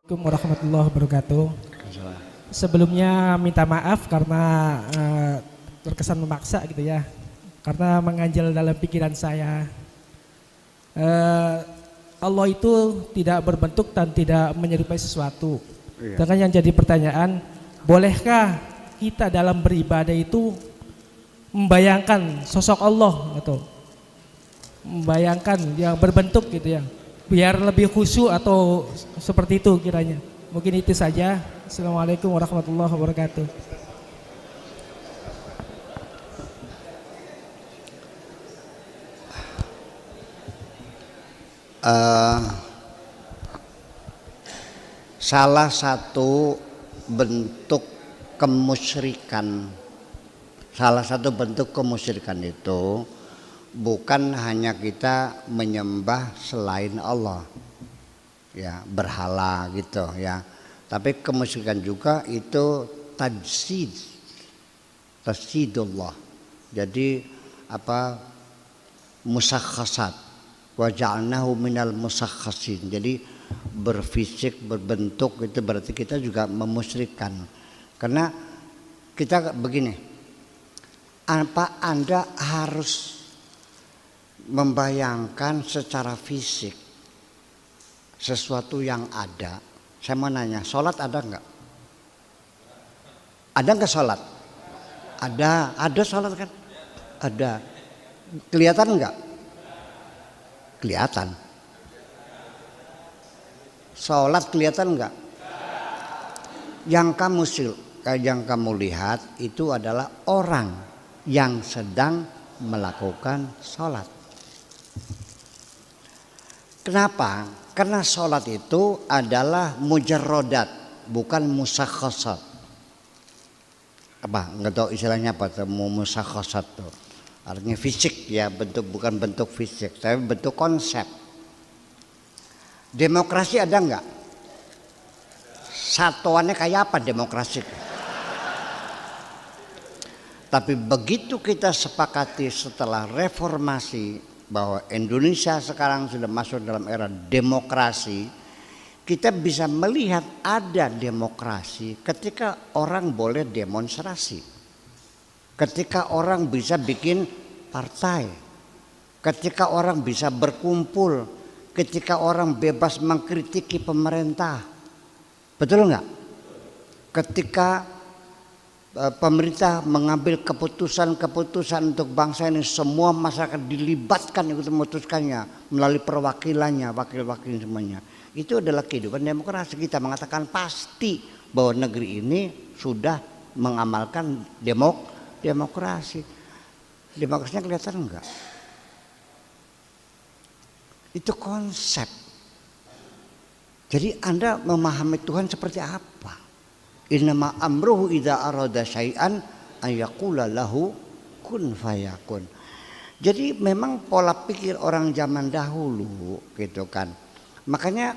Assalamualaikum warahmatullahi wabarakatuh. Sebelumnya minta maaf karena terkesan memaksa gitu ya. Karena mengganjal dalam pikiran saya. Allah itu tidak berbentuk dan tidak menyerupai sesuatu. Iya. Dengan yang jadi pertanyaan, bolehkah kita dalam beribadah itu membayangkan sosok Allah atau membayangkan yang berbentuk gitu ya, biar lebih khusyuk atau seperti itu kiranya. Mungkin itu saja. Assalamualaikum warahmatullahi wabarakatuh. Salah satu bentuk kemusyrikan, itu bukan hanya kita menyembah selain Allah, ya berhala gitu ya. Tapi kemusyrikan juga itu tajsidullah. Jadi musakhasat wa ja'alnahu minal musakhasin. Jadi berfisik, berbentuk, itu berarti kita juga memusyrikan. Karena kita begini, apa Anda harus membayangkan secara fisik sesuatu yang ada? Saya mau nanya, sholat ada enggak? Ada enggak sholat? Ada sholat kan? Ada. Kelihatan enggak? Kelihatan. Sholat kelihatan enggak? Yang kamu lihat itu adalah orang yang sedang melakukan sholat. Kenapa? Karena sholat itu adalah mujarrodat, bukan musakhasat. Nggak tahu istilahnya apa tuh, musakhasat tuh. Artinya fisik ya, bukan bentuk fisik, tapi bentuk konsep. Demokrasi ada nggak? Satuannya kayak apa demokrasi? Tapi begitu kita sepakati setelah reformasi bahwa Indonesia sekarang sudah masuk dalam era demokrasi, kita bisa melihat ada demokrasi ketika orang boleh demonstrasi, ketika orang bisa bikin partai, ketika orang bisa berkumpul, ketika orang bebas mengkritiki pemerintah. Betul nggak? Ketika pemerintah mengambil keputusan untuk bangsa ini, semua masyarakat dilibatkan ikut memutuskannya melalui perwakilannya, wakil-wakil semuanya. Itu adalah kehidupan demokrasi. Kita mengatakan pasti bahwa negeri ini sudah mengamalkan demokrasi. Demokrasinya kelihatan enggak? Itu konsep. Jadi Anda memahami Tuhan seperti apa? Innama amruhu idza arada syai'an ayyaqula lahu kun fayakun. Jadi memang pola pikir orang zaman dahulu gitu kan. Makanya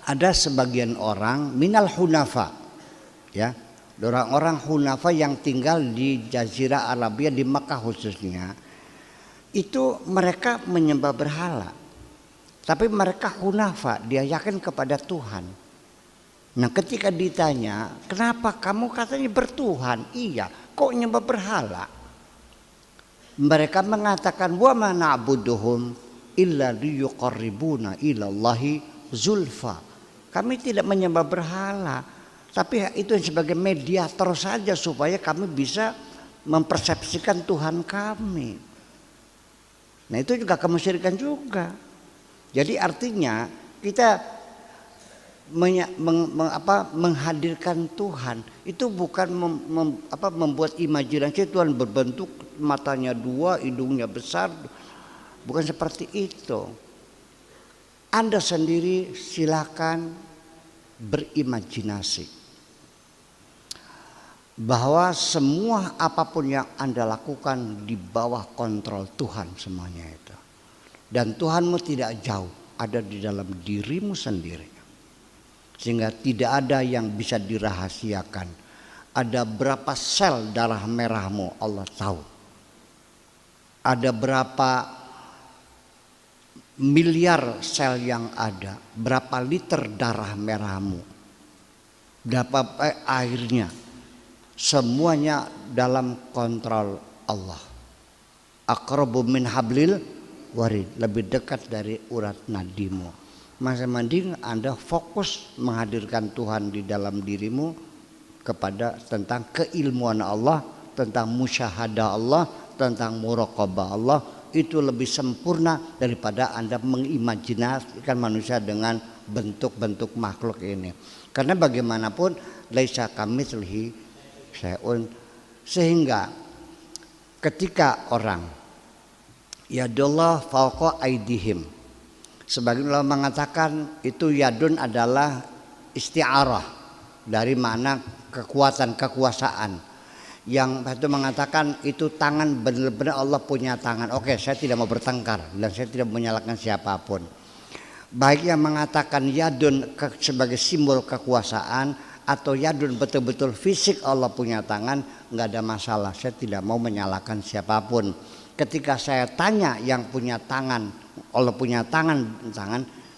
ada sebagian orang minal hunafa, ya, orang-orang hunafa yang tinggal di Jazirah Arabia, di Makkah khususnya, itu mereka menyembah berhala. Tapi mereka hunafa, dia yakin kepada Tuhan. Nah, ketika ditanya, kenapa kamu katanya bertuhan? Iya, kok nyembah berhala? Mereka mengatakan, wa ma na'buduhum illa liyuqarribuna ilallahi zulfa. Kami tidak menyembah berhala, tapi itu sebagai mediator saja supaya kami bisa mempersepsikan Tuhan kami. Nah, itu juga kemusyrikan juga. Jadi artinya kita menghadirkan Tuhan itu bukan membuat imajinasi Tuhan berbentuk matanya dua, hidungnya besar, bukan seperti itu. Anda sendiri silakan berimajinasi bahwa semua apapun yang Anda lakukan di bawah kontrol Tuhan semuanya itu, dan Tuhanmu tidak jauh, ada di dalam dirimu sendiri. Sehingga tidak ada yang bisa dirahasiakan. Ada berapa sel darah merahmu Allah tahu. Ada berapa miliar sel yang ada, berapa liter darah merahmu, berapa airnya, semuanya dalam kontrol Allah. Aqrabu min hablil warid, lebih dekat dari urat nadimu. Masa mending Anda fokus menghadirkan Tuhan di dalam dirimu kepada tentang keilmuan Allah, tentang musyahadah Allah, tentang muraqabah Allah. Itu lebih sempurna daripada Anda mengimajinasikan manusia dengan bentuk-bentuk makhluk ini. Karena bagaimanapun laisa kamitslihi syai'un, sehingga ketika orang yadullah fawqa aidihim, sebagian ulama mengatakan itu yadun adalah isti'arah dari mana kekuatan, kekuasaan. Yang satu mengatakan itu tangan, benar-benar Allah punya tangan. Oke, saya tidak mau bertengkar dan saya tidak menyalahkan siapapun. Baik yang mengatakan yadun sebagai simbol kekuasaan atau yadun betul-betul fisik Allah punya tangan, nggak ada masalah. Saya tidak mau menyalahkan siapapun. Ketika saya tanya yang punya tangan, Allah punya tangan,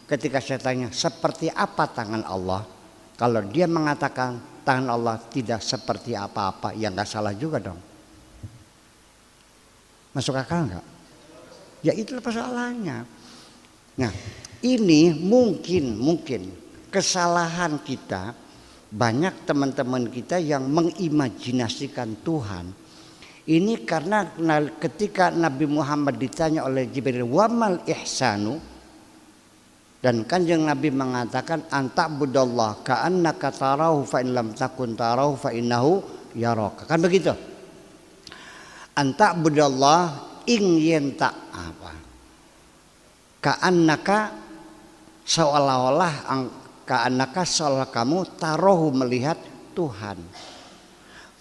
ketika saya tanya seperti apa tangan Allah, kalau dia mengatakan tangan Allah tidak seperti apa-apa, ya nggak salah juga dong. Masuk akal nggak? Ya itulah persoalannya. Nah, ini mungkin kesalahan kita, banyak teman-teman kita yang mengimajinasikan Tuhan. Ini karena ketika Nabi Muhammad ditanya oleh Jibril, wamal ihsanu, dan Kanjeng Nabi mengatakan anta'budallah ka'annaka tarahu fa in lam takun tarahu fa innahu yaraka. Kan begitu? Anta'budallah ing yenta apa? Ka'annaka seolah-olah ka'annaka seolah kamu tarahu melihat Tuhan.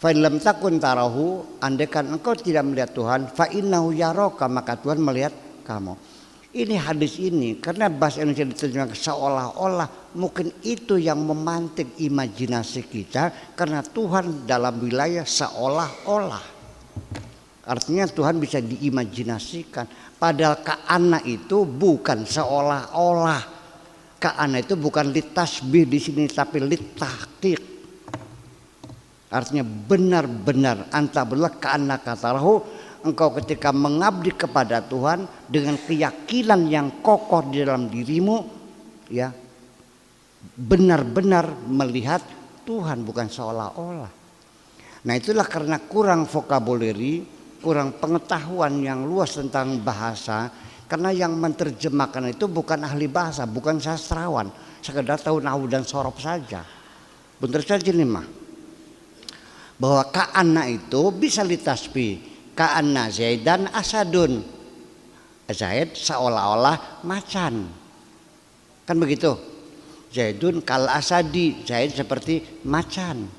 Fa in lam takun tarahu, andaikan engkau tidak melihat Tuhan, fa innahu yaraka, maka Tuhan melihat kamu. Ini hadis ini karena bahasa Indonesia diterjemahkan seolah-olah, mungkin itu yang memantik imajinasi kita, karena Tuhan dalam wilayah seolah-olah. Artinya Tuhan bisa diimajinasikan. Padahal ka'ana itu bukan seolah-olah. Ka'ana itu bukan litasbih di sini tapi litahqiq. Artinya benar-benar anta'budallah ka'annaka tarahu. Engkau ketika mengabdi kepada Tuhan dengan keyakinan yang kokoh di dalam dirimu, ya, benar-benar melihat Tuhan, bukan seolah-olah. Nah, itulah karena kurang vokabuleri, kurang pengetahuan yang luas tentang bahasa. Karena yang menerjemahkan itu bukan ahli bahasa, bukan sastrawan, sekedar tahu nahwu dan sorof saja. Benar saja nih mah, bahwa ka'anna itu bisa litasbih. Ka'anna Zaidan asadun, Zaid seolah-olah macan, kan begitu. Zaidun kal asadi, Zaid seperti macan.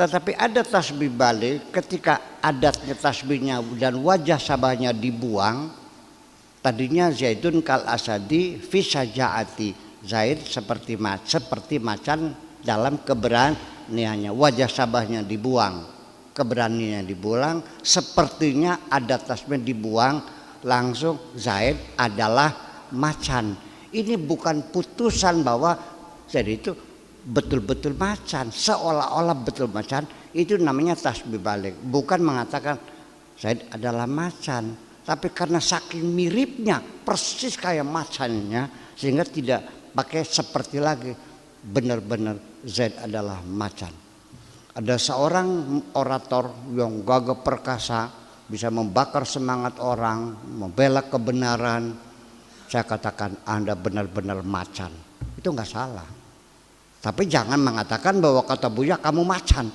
Tetapi ada tasbih balik ketika adatnya tasbihnya dan wajah sabahnya dibuang. Tadinya Zaidun kal asadi fi sajaati, Zaid seperti macan dalam keberaniannya, wajah sabahnya dibuang, keberaniannya dibuang, sepertinya ada tasbih dibuang, langsung Zaid adalah macan. Ini bukan putusan bahwa Zaid itu betul-betul macan, seolah-olah betul macan. Itu namanya tasbih balik, bukan mengatakan Zaid adalah macan, tapi karena saking miripnya persis kayak macannya, sehingga tidak pakai seperti lagi, benar-benar Zaid adalah macan. Ada seorang orator yang gagah perkasa, bisa membakar semangat orang, membela kebenaran. Saya katakan Anda benar-benar macan. Itu nggak salah. Tapi jangan mengatakan bahwa kata Buya kamu macan.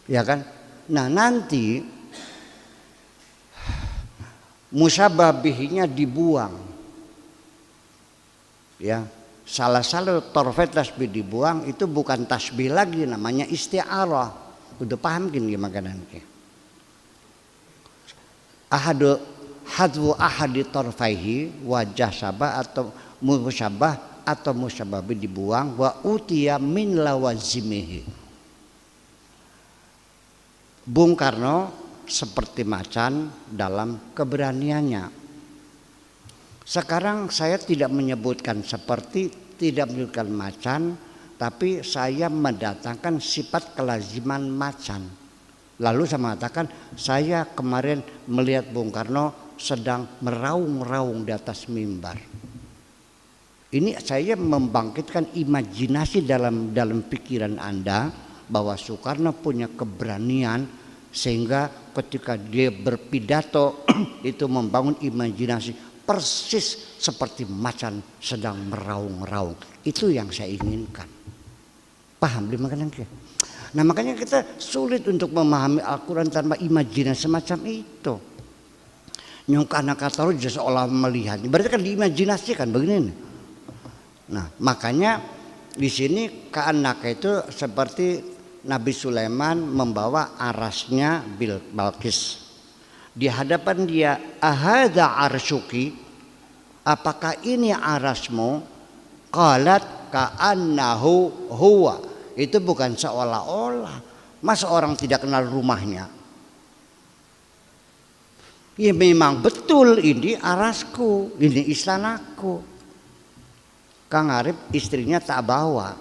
Ya kan? Nah, nanti musyabah bihinya dibuang. Ya. Salah torfet tasbih dibuang, itu bukan tasbih lagi, namanya isti'arah. Udah paham gini gimana nanti? Hadwu ahadi torfaihi, wajah sabah atau musyabah dibuang, wa utiya min lawazimihi. Bung Karno seperti macan dalam keberaniannya. Sekarang saya tidak menyebutkan seperti, tidak menyebutkan macan, tapi saya mendatangkan sifat kelaziman macan. Lalu saya mengatakan, saya kemarin melihat Bung Karno sedang meraung-raung di atas mimbar. Ini saya membangkitkan imajinasi dalam pikiran Anda bahwa Soekarno punya keberanian sehingga ketika dia berpidato itu membangun imajinasi persis seperti macan sedang meraung-raung. Itu yang saya inginkan. Paham makanya? Nah makanya kita sulit untuk memahami Al-Quran tanpa imajinasi semacam itu. Nyungkana kata roh seolah melihat. Berarti kan diimajinasikan begini nih. Nah makanya di sini ka'annaka itu seperti Nabi Sulaiman membawa arasnya Balqis. Di hadapan dia, ahada arsyuki, apakah ini arasmu? Qalat ka'annahu huwa. Itu bukan seolah-olah. Masa orang tidak kenal rumahnya? Ya memang betul ini arasku, ini istanaku. Kang Arif istrinya tak bawa.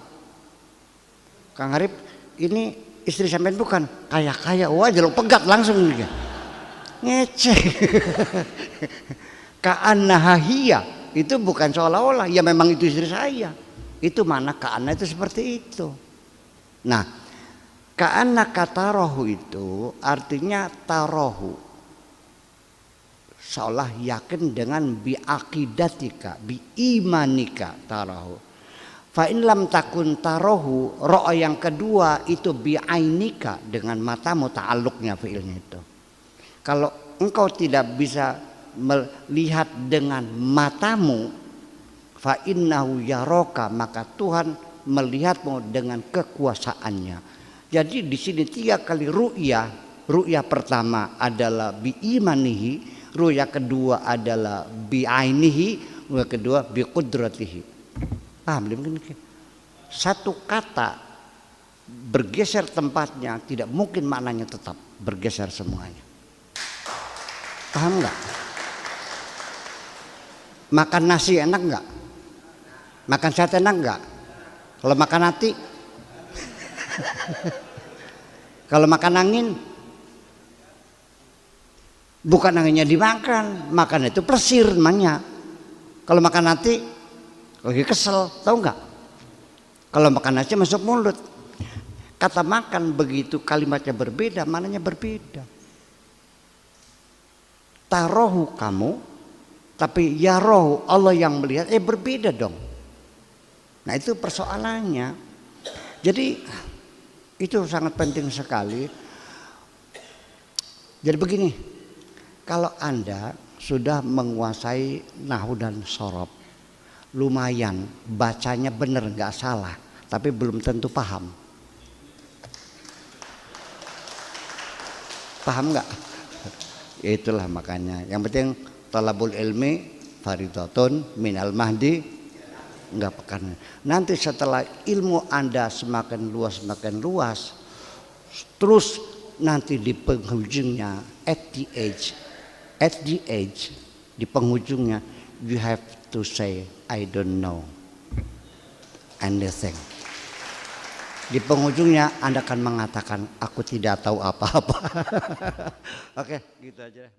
Kang Arif ini istri sampean bukan? Kaya-kaya, wah jeluk pegat langsung dia. Ngecek. Ka'annaha hiya, itu bukan seolah-olah, ya memang itu istri saya. Itu mana ka'anna itu seperti itu. Nah, ka'annaka tarohu itu artinya tarohu. Seolah yakin dengan biakidatika, biimanika tarohu. Fa in lam takun tarohu, ro'a yang kedua itu biainika, dengan matamu, ta'alluqnya fi'ilnya itu. Kalau engkau tidak bisa melihat dengan matamu, fa innahu yaraka, maka Tuhan melihatmu dengan kekuasaannya. Jadi di sini 3 kali ru'yah. Ru'yah pertama adalah biimanihi, ru'yah kedua adalah biainihi, ru'yah kedua biqudratihi. Paham? Satu kata bergeser tempatnya tidak mungkin maknanya tetap bergeser semuanya. Paham nggak? Makan nasi enak nggak? Makan sate enak nggak? Kalau makan hati? Kalau makan angin? Bukan anginnya dimakan, makan itu plesir namanya. Kalau makan hati lagi kesel, tahu nggak? Kalau makan nasi masuk mulut. Kata makan begitu kalimatnya berbeda, maknanya berbeda. Tarohu kamu, tapi ya rohu Allah yang melihat, berbeda dong. Nah itu persoalannya. Jadi itu sangat penting sekali. Jadi begini, kalau Anda sudah menguasai nahwu dan shorof, lumayan bacanya benar nggak salah, tapi belum tentu paham. Paham nggak? Itulah makanya. Yang penting talabul ilmi faridatun minal mahdi. Enggak pekan. Nanti setelah ilmu Anda semakin luas, terus nanti di penghujungnya at the age di penghujungnya you have to say I don't know anything. Di penghujungnya Anda akan mengatakan aku tidak tahu apa-apa. Oke, gitu aja.